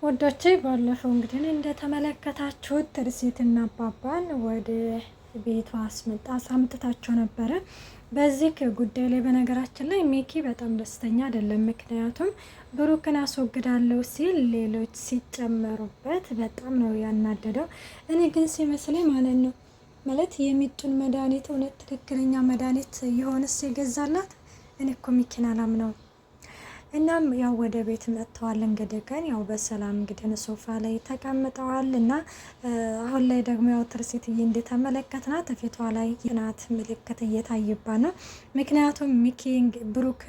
ወዶቼ ባለፈው እንግዲህ እንደተመለከታችሁት ትርሲትና አባባን ወደ ቤቷ አስመጣ ነበረ። በዚህ ጉዳይ ላይ በነገራችን ላይ ሚኪ በጣም ደስተኛ አይደለም። ምክንያቱም ብሩክን አስወግዳለሁ ሲል ሌሎች ሲጨመሩበት በጣም ነው ያናደደው። እኔ ግን ሲመስለኝ ማለት የሚጡን መድኃኒት እውነት ትክክለኛ መድኃኒት የሆነስ የገዛላት እኔ እኮ ሚኪን አላምነው። እናም ያው ወደ ቤት መጥተዋል። እንግዲህ ግን ያው በሰላም እንግዲህ ሶፋ ላይ ተቀምጠዋል እና አሁን ላይ ደግሞ ያው ትርሲትዬ እንደተመለከትናት ፊቷ ላይ ናት ምልክት እየታየባት ነው። ምክንያቱም ሚኪ ብሩክ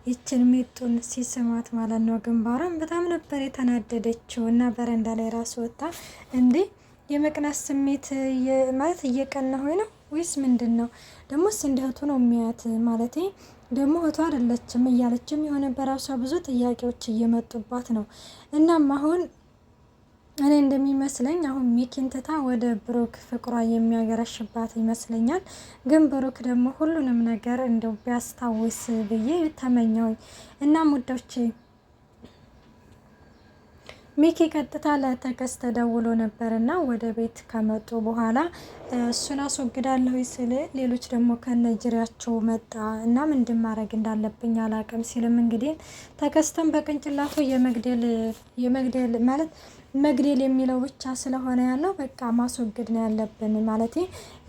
ይችን ሚጡን ሲስማት ማለት ነው ግንባሯን በጣም ነበር የተናደደችው እና በረንዳ ላይ ራስ ወጣ እንዴ የመቅናት ስሜት ማለት እየቀናሁ ነው ወይስ ምንድን ነው? ደግሞስ እንደ እህቱ ነው የሚያት ማለት ደግሞ እህቱ አይደለችም እያለችም የሆነ በራሷ ብዙ ጥያቄዎች እየመጡባት ነው። እናም አሁን እኔ እንደሚመስለኝ አሁን ሚኪን ትታ ወደ ብሩክ ፍቅሯ የሚያገረሽባት ይመስለኛል። ግን ብሩክ ደግሞ ሁሉንም ነገር እንደው ቢያስታውስ ብዬ ተመኘሁኝ። እናም ውዶቼ ሚኪ ቀጥታ ለተከስተ ደውሎ ነበርና ወደ ቤት ከመጡ በኋላ እሱን አስወግዳለሁ ስል ሌሎች ደግሞ ከነጅሪያቸው መጣ እና ምንድን ማድረግ እንዳለብኝ አላቅም ሲልም እንግዲህ ተከስተን በቅንጭላቱ የመግደል ማለት መግደል የሚለው ብቻ ስለሆነ ያለው በቃ ማስወገድ ነው ያለብን ማለት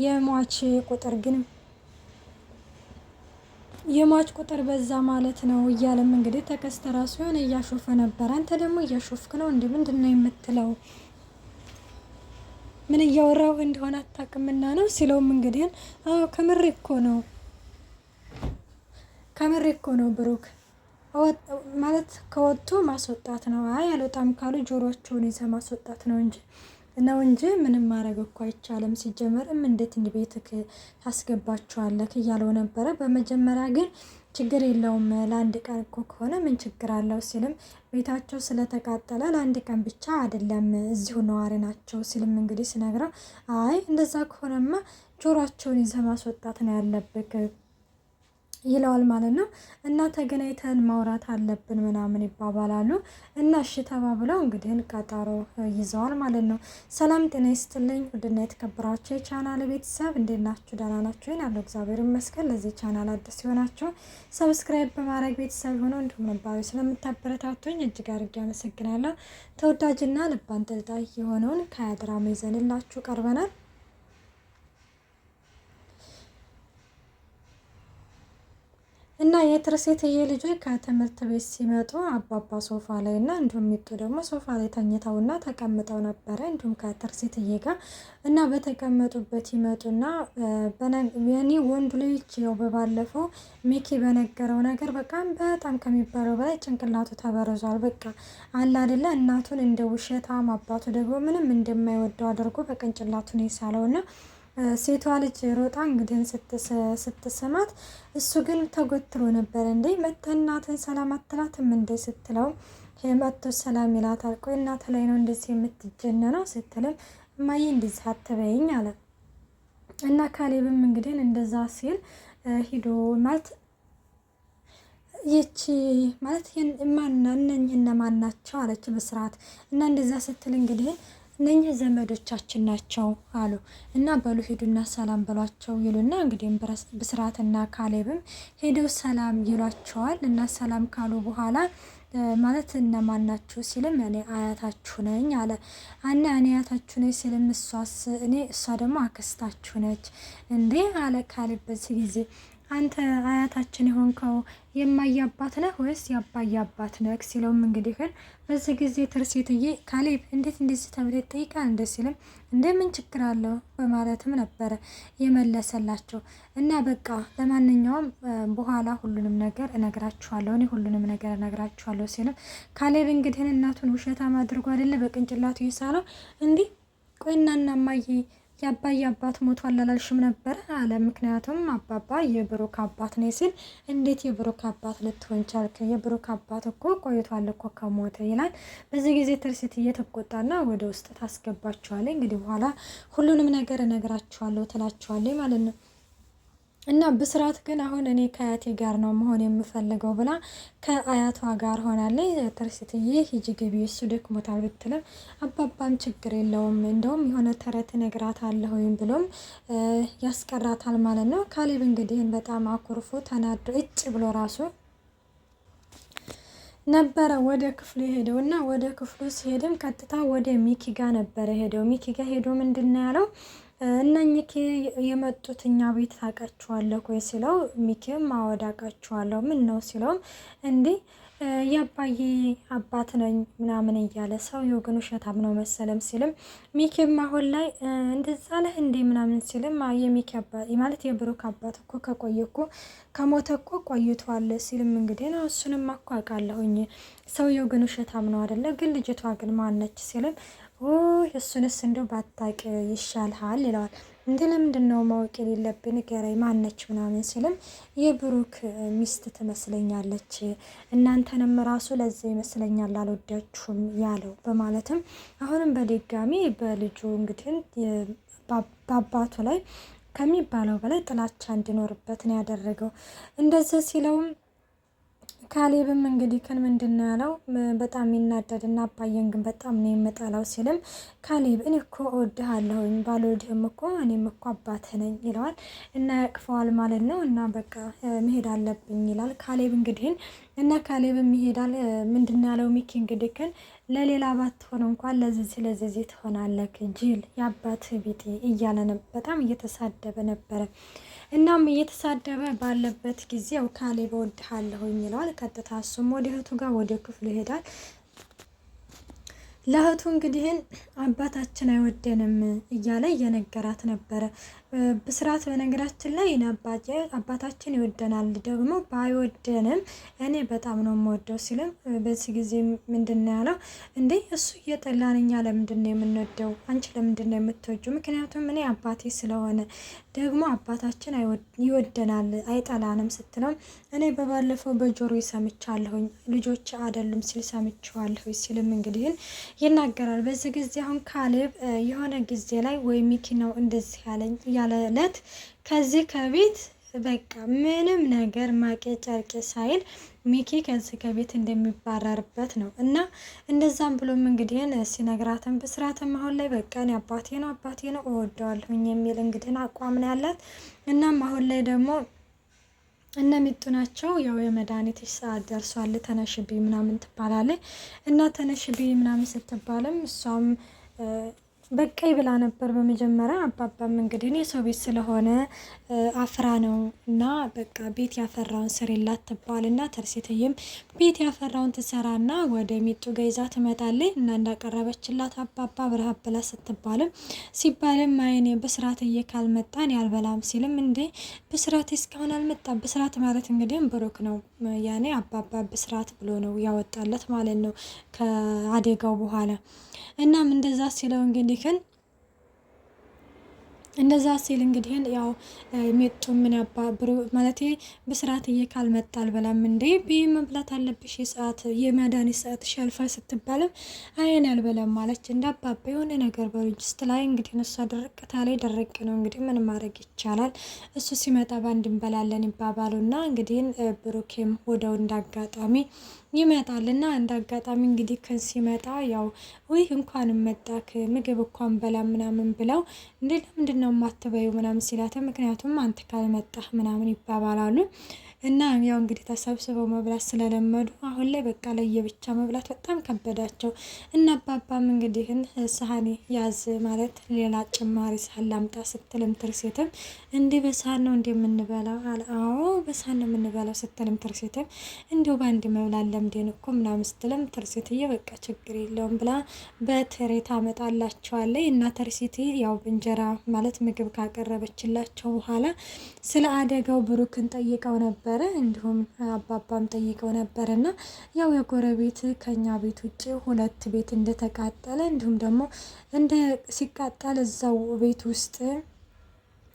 የሟች ቁጥር ግን የሟች ቁጥር በዛ ማለት ነው እያለም እንግዲህ ተከስተ ራሱ የሆነ እያሾፈ ነበር። አንተ ደግሞ እያሾፍክ ነው እንዴ? ምንድነው የምትለው? ምን እያወራው እንደሆነ አታውቅምና ነው ሲለውም እንግዲህ አዎ ከምሬ እኮ ነው ብሩክ ማለት ከወጡ ማስወጣት ነው። አይ አልወጣም ካሉ ጆሮአቸውን ይዘህ ማስወጣት ነው እንጂ ምንም ማድረግ እኮ አይቻልም። ሲጀመርም እንዴት እንደ ቤትክ ታስገባቸዋለህ እያለው ነበረ። በመጀመሪያ ግን ችግር የለውም ለአንድ ቀን እኮ ከሆነ ምን ችግር አለው ሲልም ቤታቸው ስለተቃጠለ ለአንድ ቀን ብቻ አይደለም እዚሁ ነዋሪ ናቸው ሲልም እንግዲህ ሲነግረው አይ እንደዛ ከሆነማ ጆሮአቸውን ይዘህ ማስወጣት ነው ያለብክ ይለዋል ማለት ነው። እና ተገናኝተን ማውራት አለብን ምናምን ይባባላሉ እና እሺ ተባብለው እንግዲህ ቀጠሮ ይዘዋል ማለት ነው። ሰላም ጤና ይስጥልኝ ውድና የተከበራችሁ የቻናል ቤተሰብ እንዴት ናችሁ? ደህና ናችሁ? ያለው እግዚአብሔር ይመስገን። ለዚህ ቻናል አዲስ ሲሆናችሁ ሰብስክራይብ በማድረግ ቤተሰብ ሆነው እንዲሁም ነባሪ ስለምታበረታቱኝ እጅግ አድርጌ አመሰግናለሁ። ተወዳጅና ልብ አንጠልጣይ የሆነውን ከድራማ ይዘንላችሁ ቀርበናል። እና የትርሲትዬ ልጆች ከትምህርት ቤት ሲመጡ አባባ ሶፋ ላይ እና እንዲሁም ሚጡ ደግሞ ሶፋ ላይ ተኝተውና ተቀምጠው ነበረ እንዲሁም ከትርሲትዬ ጋር እና በተቀመጡበት ይመጡና የኔ ወንዱ ልጅ ያው በባለፈው ሚኪ በነገረው ነገር በጣም ከሚባለው በላይ ጭንቅላቱ ተበረዟል። በቃ አለ አይደለ እናቱን እንደ ውሸታም አባቱ ደግሞ ምንም እንደማይወደው አድርጎ በቅንጭላቱ ነው የሳለውና ሴቷ ልጅ ሮጣ እንግዲህ ስትስማት እሱ ግን ተጎትሮ ነበር። እንዴ መተህ እናትን ሰላም አትላትም እንዴ ስትለው መጥቶ ሰላም ይላታል። ቆይ እናት ላይ ነው እንደዚህ የምትጀነነው ስትልም እማዬ እንደዚህ አትበይኝ አለ እና ካሌብም እንግዲህ እንደዛ ሲል ሂዶ ማለት ይቺ ማለት እነማን ናቸው አለች በስርዓት እና እንደዛ ስትል እንግዲህ እነኚህ ዘመዶቻችን ናቸው አሉ እና በሉ ሄዱና ሰላም በሏቸው ይሉና እንግዲህ ብስራትና ካሌብም ሄደው ሰላም ይሏቸዋል እና ሰላም ካሉ በኋላ ማለት እነማን ናችሁ ሲልም እኔ አያታችሁ ነኝ አለ። እኔ አያታችሁ ነኝ ሲልም እሷ ደግሞ አክስታችሁ ነች እንዴ አለ ካሌብ በዚህ ጊዜ አንተ አያታችን የሆንከው የማያባት ነህ ወይስ ያባዬ አባት ነህ ሲለውም እንግዲህ በዚህ ጊዜ ትርሲትዬ ካሌብ እንዴት እንደዚህ ተብሎ ይጠይቃል እንደ ሲልም እንደምን ችግር አለው በማለትም ነበረ የመለሰላቸው እና በቃ ለማንኛውም በኋላ ሁሉንም ነገር እነግራችኋለሁ ሲልም ካሌብ እንግዲህ እናቱን ውሸታም አድርጎ አይደለ በቅንጭላቱ ይሳለው እንዲህ ቆይናና ማዬ የአባዬ አባት ሞቷል አላልሽም ነበር አለ። ምክንያቱም አባባ የብሩክ አባት ነው ሲል እንዴት የብሩክ አባት ልትሆን ቻልክ? የብሩክ አባት እኮ ቆይቷል እኮ ከሞተ ይላል። በዚህ ጊዜ ትርሲት እየተቆጣና ወደ ውስጥ ታስገባቸዋለች። እንግዲህ በኋላ ሁሉንም ነገር እነግራችኋለሁ ትላችኋለች ማለት ነው። እና ብስራት ግን አሁን እኔ ከአያቴ ጋር ነው መሆን የምፈልገው ብላ ከአያቷ ጋር ሆናለች። ትርሲትዬ ሂጂ ግቢ እሱ ደክሞታል ብትልም አባባም ችግር የለውም እንደውም የሆነ ተረት እነግራታለሁኝ ብሎም ያስቀራታል ማለት ነው። ካሌብ እንግዲህ በጣም አኩርፎ ተናዶ እጭ ብሎ ራሱ ነበረ ወደ ክፍሉ የሄደው እና ወደ ክፍሉ ሲሄድም ቀጥታ ወደ ሚኪ ጋ ነበረ ሄደው። ሚኪ ጋ ሄዶ ምንድን ነው ያለው እነኚህ የመጡት እኛ ቤት ታውቃችኋለሁ ወይ ሲለው ሚኪም አወድ አውቃችኋለሁ ምን ነው ሲለውም እንዲህ የአባዬ አባት ነኝ ምናምን እያለ ሰውየው ግን ውሸታም ነው መሰለም ሲልም ሚኪም አሁን ላይ እንደዛ ለህ እንዴ ምናምን ሲልም የሚኪ አባት ማለት የብሩክ አባት እኮ ከቆየ እኮ ከሞተ እኮ ቆይቷል ሲልም እንግዲህ ነው እሱንም እኮ አውቃለሁኝ ሰውየው ግን ውሸታም ነው አይደለ ግን ልጅቷ ግን ማነች ሲልም እሱንስ እንደው ባታውቅ ይሻልሃል ይለዋል። እንዴ ለምንድን ነው ማወቅ የሌለብን ንገረኝ ማነች ምናምን ሲልም የብሩክ ሚስት ትመስለኛለች እናንተንም ራሱ ለዛ ይመስለኛል አልወዳችሁም ያለው በማለትም አሁንም በድጋሚ በልጁ እንግዲህ በአባቱ ላይ ከሚባለው በላይ ጥላቻ እንዲኖርበት ነው ያደረገው። እንደዚህ ሲለውም ካሌብም እንግዲህ ከን ምንድን ነው ያለው በጣም ይናደድና አባዬን ግን በጣም ነው የምጠላው ሲልም ካሌብ እኔ እኮ እወድሃለሁኝ ባልወድህም እኮ እኔም እኮ አባትህ ነኝ ይለዋል እና ያቅፈዋል ማለት ነው። እና በቃ መሄድ አለብኝ ይላል ካሌብ እንግዲህ እና ካሌብም ይሄዳል። ምንድን ነው ያለው ሚኪ እንግዲህ ከን ለሌላ ባትሆን እንኳን ለዚህ ትሆናለህ ጅል የአባትህ ቢጤ እያለ በጣም እየተሳደበ ነበረ። እናም እየተሳደበ ባለበት ጊዜው ካሌብ እወድሃለሁኝ ይለዋል። ቀጥታ እሱም ወደ እህቱ ጋር ወደ ክፍሉ ይሄዳል። ለእህቱ እንግዲህን አባታችን አይወደንም እያለ እየነገራት ነበረ። ብስራት በነገራችን ላይ አባታችን ይወደናል ደግሞ ባይወደንም እኔ በጣም ነው የምወደው ሲልም በዚህ ጊዜ ምንድን ነው ያለው እንዴ እሱ እየጠላን እኛ ለምንድን ነው የምንወደው አንቺ ለምንድን ነው የምትወጂው? ምክንያቱም እኔ አባቴ ስለሆነ ደግሞ አባታችን ይወደናል አይጠላንም ስትለው እኔ በባለፈው በጆሮ ሰምቻለሁኝ ልጆች አይደሉም ሲል ሰምቼዋለሁ ሲልም እንግዲህ ይናገራል። በዚህ ጊዜ አሁን ካሌብ የሆነ ጊዜ ላይ ወይ ሚኪ ነው እንደዚህ ያለኝ ያለለት ከዚህ ከቤት በቃ ምንም ነገር ማቄ ጨርቄ ሳይል ሚኪ ከዚህ ከቤት እንደሚባረርበት ነው እና እንደዛም ብሎም እንግዲህ ሲነግራትም ብስራትም አሁን ላይ በቃ እኔ አባቴ ነው እወደዋለሁኝ የሚል እንግዲህ አቋም ነው ያላት። እናም አሁን ላይ ደግሞ እነሚጡ ናቸው ያው የመድኃኒትሽ ሰዓት ደርሷል ተነሽቢ ምናምን ትባላለች እና ተነሽቢ ምናምን ስትባልም እሷም በቃ ይብላ ነበር በመጀመሪያ። አባባም እንግዲህ እኔ ሰው ቤት ስለሆነ አፍራ ነው እና በቃ ቤት ያፈራውን ስሪላት ትባልና ተርሴትዬም ቤት ያፈራውን ትሰራና ወደ ሚጡ ገይዛ ትመጣለች እና እንዳቀረበችላት አባባ ብርሃብ ብላ ስትባልም ሲባልም አይኔ ብስራትዬ ካልመጣን ያልበላም ሲልም እንዴ ብስራት እስካሁን አልመጣም። ብስራት ማለት እንግዲህ ብሩክ ነው ያኔ አባባ ብስራት ብሎ ነው ያወጣለት ማለት ነው ከአደጋው በኋላ። እናም እንደዛ ሲለው እንግዲህ እንደዛ ሲል እንግዲህ ያው ሜጡ ምን ያባብሩ ማለት ብስራትዬ ካልመጣ አልበላም እንዴ ቢ መብላት አለብሽ የሰዓት የመድኃኒት ሰዓት ሸልፋ ስትባልም አይን አልበላም ማለች እንዳባባ የሆነ ነገር በሎጂስት ላይ እንግዲህ እሷ ደረቅታ ላይ ደረቅ ነው እንግዲህ ምን ማድረግ ይቻላል። እሱ ሲመጣ ባንድ እንበላለን ይባባሉና እንግዲህ ብሩኬም ወደው እንዳጋጣሚ ይመጣልና እንዳጋጣሚ እንግዲህ ሲመጣ ያው ወይ እንኳን መጣክ ምግብ እንኳን በላ ምናምን ብለው እንዴ ለምንድን ነው የማትበዩ ምናምን ሲላት ምክንያቱም አንተ ካልመጣህ ምናምን ይባባላሉ። እና ያው እንግዲህ ተሰብስበው መብላት ስለለመዱ አሁን ላይ በቃ ለየብቻ መብላት በጣም ከበዳቸው እና አባባም እንግዲህ ሳህኔ ያዝ ማለት ሌላ ጭማሪ ሳህን ላምጣ ስትልም ትርሴትም እንዲህ በሳህን ነው እንዲህ የምንበላው አለ። አዎ በሳህን ነው የምንበላው ስትልም ትርሴትም እንዲሁ በአንድ መብላት ለምዴን እኮ ምናምን ስትልም ትርሴትዬ በቃ ችግር የለውም ብላ በትሬ ታመጣላቸዋለች። እና ትርሴት ያው እንጀራ ማለት ምግብ ካቀረበችላቸው በኋላ ስለ አደጋው ብሩክን ጠይቀው ነበር እንዲሁም አባባም ጠይቀው ነበር እና ያው የጎረቤት ከኛ ቤት ውጭ 2 ቤት እንደተቃጠለ እንዲሁም ደግሞ እንደ ሲቃጠል እዛው ቤት ውስጥ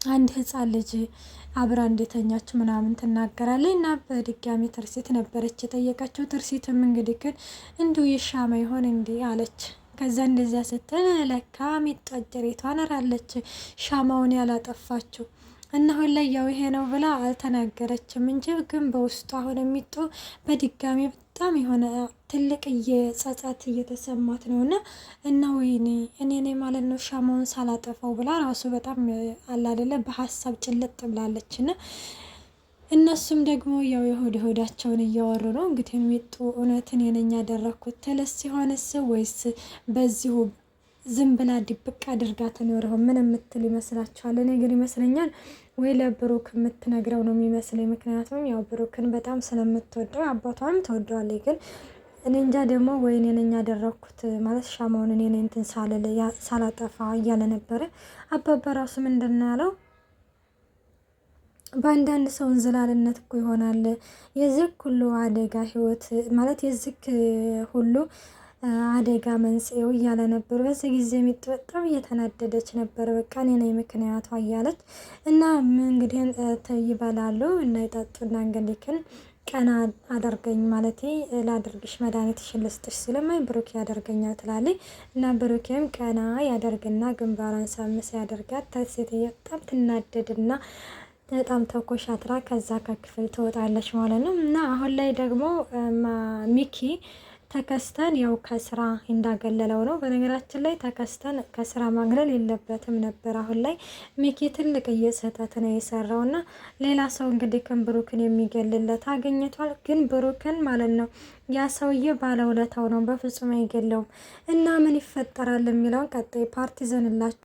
አንድ ህፃን ልጅ አብራ እንደተኛች ምናምን ትናገራለች። እና በድጋሚ ትርሲት ነበረች የጠየቀችው። ትርሲትም እንግዲህ ግን እንዲሁ የሻማ ይሆን እንዲህ አለች። ከዛ እንደዚያ ስትል ለካ ሚጣጀሬቷ ነራለች ሻማውን ያላጠፋችው እና አሁን ላይ ያው ይሄ ነው ብላ አልተናገረችም እንጂ ግን በውስጡ አሁን የሚጡ በድጋሚ በጣም የሆነ ትልቅ ጸጸት እየተሰማት ነው። እና ወይኔ እኔ ማለት ነው ሻማውን ሳላጠፋው ብላ ራሱ በጣም አላደለ በሀሳብ ጭልጥ ብላለች። እና እነሱም ደግሞ ያው የሆዳቸውን እያወሩ ነው እንግዲህ የሚጡ እውነትን የነኛ ያደረኩት ትልስ ሲሆንስ ወይስ በዚሁ ዝም ብላ ድብቅ አድርጋ ትኖረው ምን የምትል ይመስላችኋል? እኔ ግን ይመስለኛል ወይ ለብሩክ የምትነግረው ነው የሚመስለኝ። ምክንያቱም ያው ብሩክን በጣም ስለምትወደው አባቷንም ትወደዋለች። ግን እኔ እንጃ ደግሞ ወይ እኔ ነኝ ያደረኩት ማለት ሻማውን እኔ ነኝ እንትን ሳላጠፋ እያለ ነበረ። አባባ ራሱ ምንድን ነው ያለው? በአንዳንድ ሰው እንዝላልነት እኮ ይሆናል የዚህ ሁሉ አደጋ ህይወት ማለት የዚህ ሁሉ አደጋ መንስኤው እያለ ነበር። በዚህ ጊዜ ሚጡ በጣም እየተናደደች ነበር። በቃ እኔ ነኝ ምክንያቷ እያለች እና እንግዲህ ይበላሉ እና ይጠጡና እንግዲህ ቀና አደርገኝ ማለቴ ላድርግሽ መድኃኒትሽን ልስጥሽ ስለማይ ብሩክ ያደርገኛል ትላለች። እና ብሩክም ቀና ያደርግና ግንባሯን ሳምስ ያደርጋት። ሴትዮ በጣም ትናደድና በጣም ተኮሻትራ ከዛ ከክፍል ትወጣለች ማለት ነው። እና አሁን ላይ ደግሞ ሚኪ ተከስተን ያው ከስራ እንዳገለለው ነው። በነገራችን ላይ ተከስተን ከስራ ማግለል የለበትም ነበር። አሁን ላይ ሚኪ ትልቅ ስህተት ነው የሰራው እና ሌላ ሰው እንግዲህ ብሩክን የሚገልለት አገኘቷል። ግን ብሩክን ማለት ነው ያ ሰውዬ ባለውለታው ነው፣ በፍጹም አይገለውም። እና ምን ይፈጠራል የሚለውን ቀጣይ ፓርቲ ዘንላችሁ